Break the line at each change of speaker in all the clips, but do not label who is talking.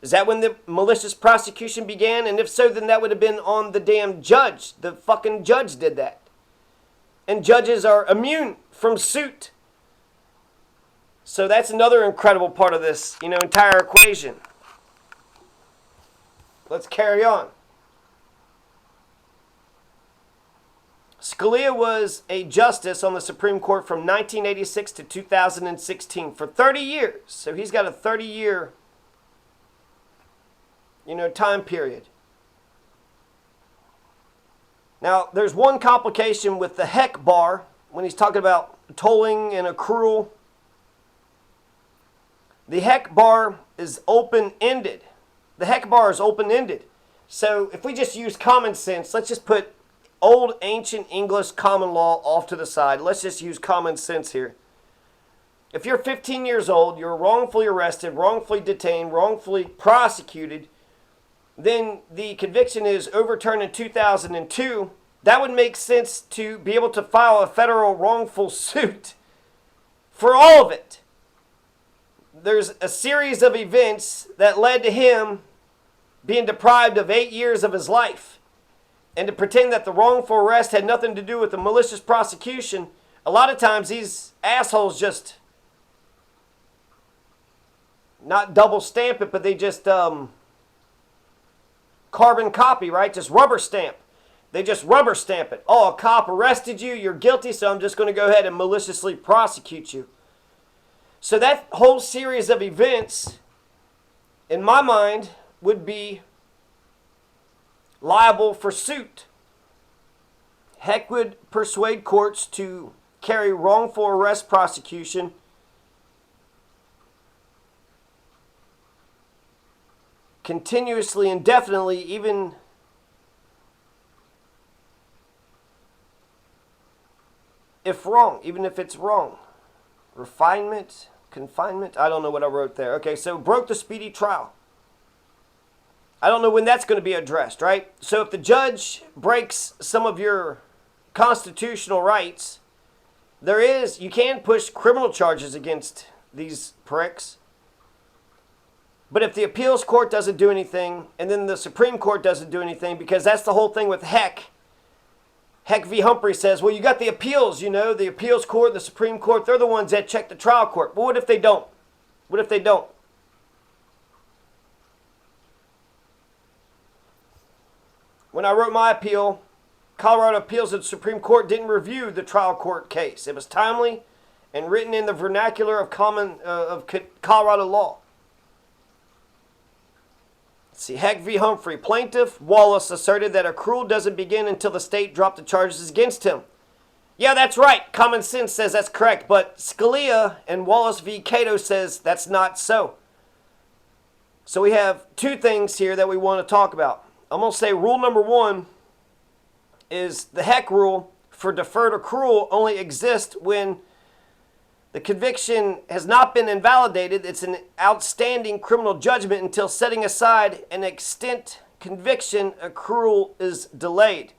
Is that when the malicious prosecution began? And if so, then that would have been on the damn judge. The fucking judge did that. And judges are immune from suit. So that's another incredible part of this, entire equation. Let's carry on. Scalia was a justice on the Supreme Court from 1986 to 2016 for 30 years. So he's got a 30-year, time period. Now, there's one complication with the heck bar when he's talking about tolling and accrual. The heck bar is open-ended. The heck bar is open-ended. So if we just use common sense, let's just put old ancient English common law off to the side. Let's just use common sense here. If you're 15 years old, you're wrongfully arrested, wrongfully detained, wrongfully prosecuted, then the conviction is overturned in 2002, that would make sense to be able to file a federal wrongful suit for all of it. There's a series of events that led to him being deprived of 8 years of his life. And to pretend that the wrongful arrest had nothing to do with the malicious prosecution, a lot of times these assholes just not double stamp it, but they just carbon copy, right? Just rubber stamp. They just rubber stamp it. Oh, a cop arrested you, you're guilty, so I'm just going to go ahead and maliciously prosecute you. So that whole series of events, in my mind, would be liable for suit. Heck would persuade courts to carry wrongful arrest prosecution continuously, indefinitely, even if wrong, even if it's wrong. Refinement, confinement, I don't know what I wrote there. Okay, so broke the speedy trial. I don't know when that's going to be addressed, right? So if the judge breaks some of your constitutional rights, you can push criminal charges against these pricks. But if the appeals court doesn't do anything, and then the Supreme Court doesn't do anything, because that's the whole thing with Heck. Heck v. Humphrey says, well, you got the appeals, the appeals court, the Supreme Court, they're the ones that check the trial court. But what if they don't? What if they don't? When I wrote my appeal, Colorado Appeals at the Supreme Court didn't review the trial court case. It was timely and written in the vernacular of Colorado law. Let's see, Heck v. Humphrey. Plaintiff Wallace asserted that accrual doesn't begin until the state dropped the charges against him. Yeah, that's right. Common sense says that's correct. But Scalia and Wallace v. Kato says that's not so. So we have two things here that we want to talk about. I'm going to say rule number one is the Heck rule for deferred accrual only exists when the conviction has not been invalidated. It's an outstanding criminal judgment until setting aside an extant conviction, accrual is delayed.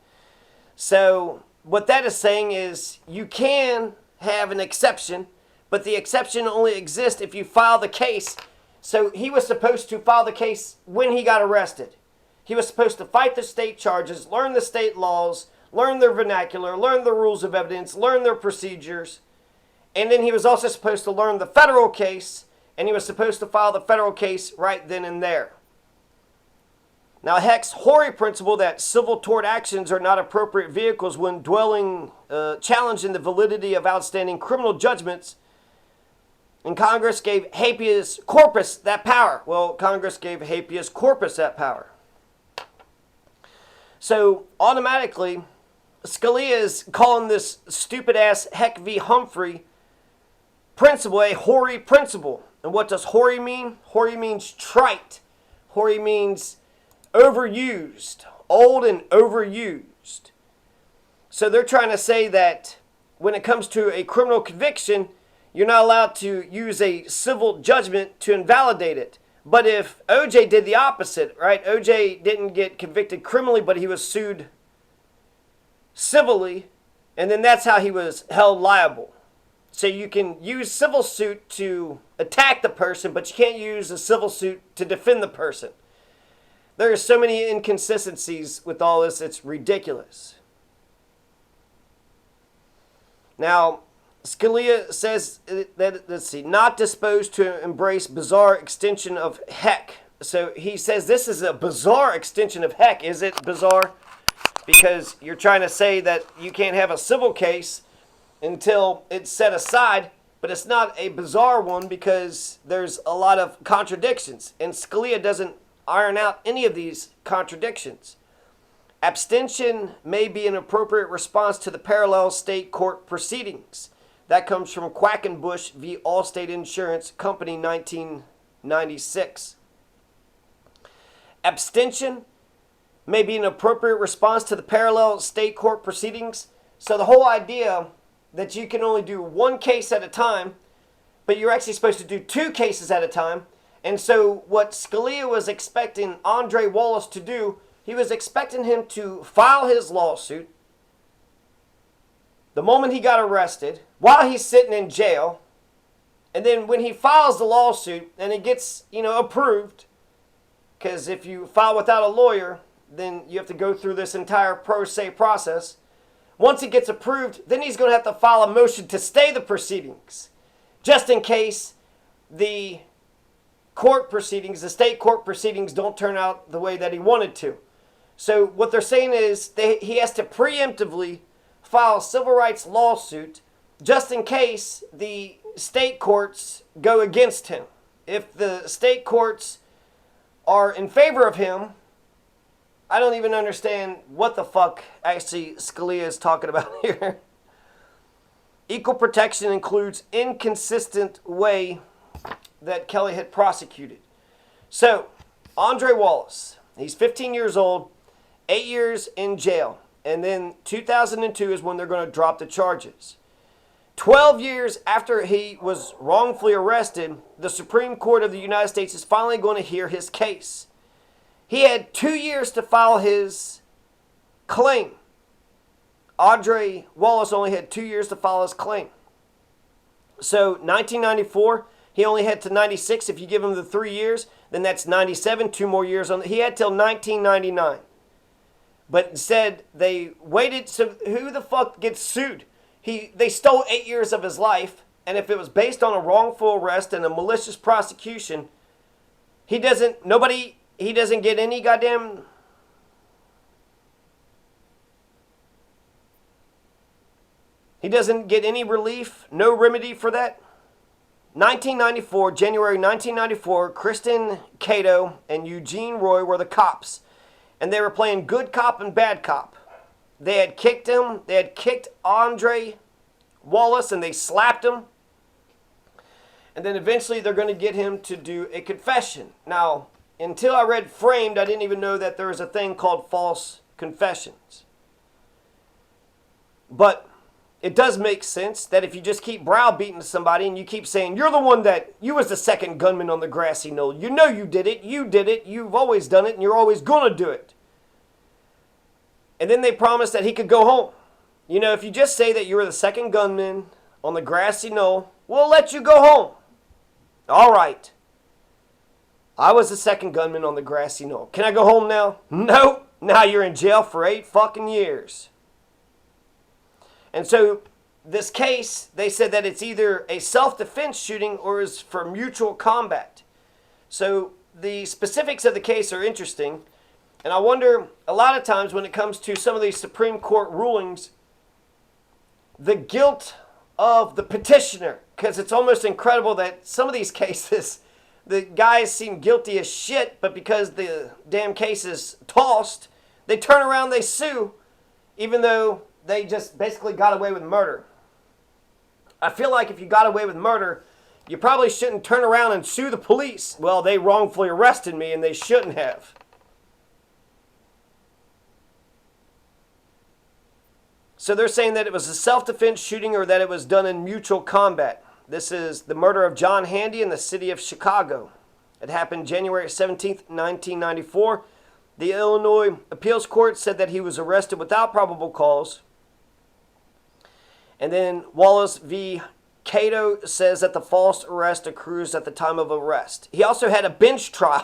So what that is saying is you can have an exception, but the exception only exists if you file the case. So he was supposed to file the case when he got arrested. He was supposed to fight the state charges, learn the state laws, learn their vernacular, learn the rules of evidence, learn their procedures. And then he was also supposed to learn the federal case, and he was supposed to file the federal case right then and there. Now, Heck's hoary principle that civil tort actions are not appropriate vehicles when challenging the validity of outstanding criminal judgments, and Congress gave habeas corpus that power. Well, Congress gave habeas corpus that power. So automatically, Scalia is calling this stupid-ass Heck v. Humphrey principle a hoary principle. And what does hoary mean? Hoary means trite. Hoary means overused, old and overused. So they're trying to say that when it comes to a criminal conviction, you're not allowed to use a civil judgment to invalidate it. But if OJ did the opposite, right? OJ didn't get convicted criminally, but he was sued civilly, and then that's how he was held liable. So you can use civil suit to attack the person, but you can't use a civil suit to defend the person. There are so many inconsistencies with all this, it's ridiculous. Now, Scalia says that, let's see, not disposed to embrace bizarre extension of heck. So he says this is a bizarre extension of heck. Is it bizarre? Because you're trying to say that you can't have a civil case until it's set aside, but it's not a bizarre one because there's a lot of contradictions, and Scalia doesn't iron out any of these contradictions. Abstention may be an appropriate response to the parallel state court proceedings. That comes from Quackenbush v. Allstate Insurance Company, 1996. Abstention may be an appropriate response to the parallel state court proceedings. So the whole idea that you can only do one case at a time, but you're actually supposed to do two cases at a time. And so what Scalia was expecting Andre Wallace to do, he was expecting him to file his lawsuit the moment he got arrested, while he's sitting in jail, and then when he files the lawsuit and it gets, approved, because if you file without a lawyer, then you have to go through this entire pro se process. Once it gets approved, then he's going to have to file a motion to stay the proceedings, just in case the court proceedings, the state court proceedings, don't turn out the way that he wanted to. So what they're saying is he has to preemptively file a civil rights lawsuit just in case the state courts go against him. If the state courts are in favor of him, I don't even understand what the fuck actually Scalia is talking about here. Equal protection includes inconsistent way that Kelly had prosecuted. So, Andre Wallace, he's 15 years old, 8 years in jail. And then 2002 is when they're going to drop the charges. 12 years after he was wrongfully arrested, the Supreme Court of the United States is finally going to hear his case. He had 2 years to file his claim. Andre Wallace only had 2 years to file his claim. So 1994, he only had to 96. If you give him the 3 years, then that's 97, 2 more years on. He had till 1999. But instead, they waited. So who the fuck gets sued? They stole 8 years of his life, and if it was based on a wrongful arrest and a malicious prosecution, he doesn't get any goddamn... He doesn't get any relief, no remedy for that. 1994, January 1994, Kristen Kato and Eugene Roy were the cops. And they were playing good cop and bad cop. They had kicked him. They had kicked Andre Wallace and they slapped him. And then eventually they're going to get him to do a confession. Now, until I read Framed, I didn't even know that there was a thing called false confessions. But it does make sense that if you just keep browbeating somebody and you keep saying, you was the second gunman on the grassy knoll. You know you did it, you've always done it, and you're always going to do it. And then they promised that he could go home. If you just say that you were the second gunman on the grassy knoll, we'll let you go home. All right. I was the second gunman on the grassy knoll. Can I go home now? No. Now you're in jail for 8 fucking years. And so this case, they said that it's either a self-defense shooting or is for mutual combat. So the specifics of the case are interesting. And I wonder, a lot of times when it comes to some of these Supreme Court rulings, the guilt of the petitioner, because it's almost incredible that some of these cases, the guys seem guilty as shit, but because the damn case is tossed, they turn around, they sue, even though they just basically got away with murder. I feel like if you got away with murder, you probably shouldn't turn around and sue the police. Well, they wrongfully arrested me and they shouldn't have. So they're saying that it was a self-defense shooting or that it was done in mutual combat. This is the murder of John Handy in the city of Chicago. It happened January 17th, 1994. The Illinois Appeals Court said that he was arrested without probable cause. And then Wallace v. Kato says that the false arrest accrues at the time of arrest. He also had a bench trial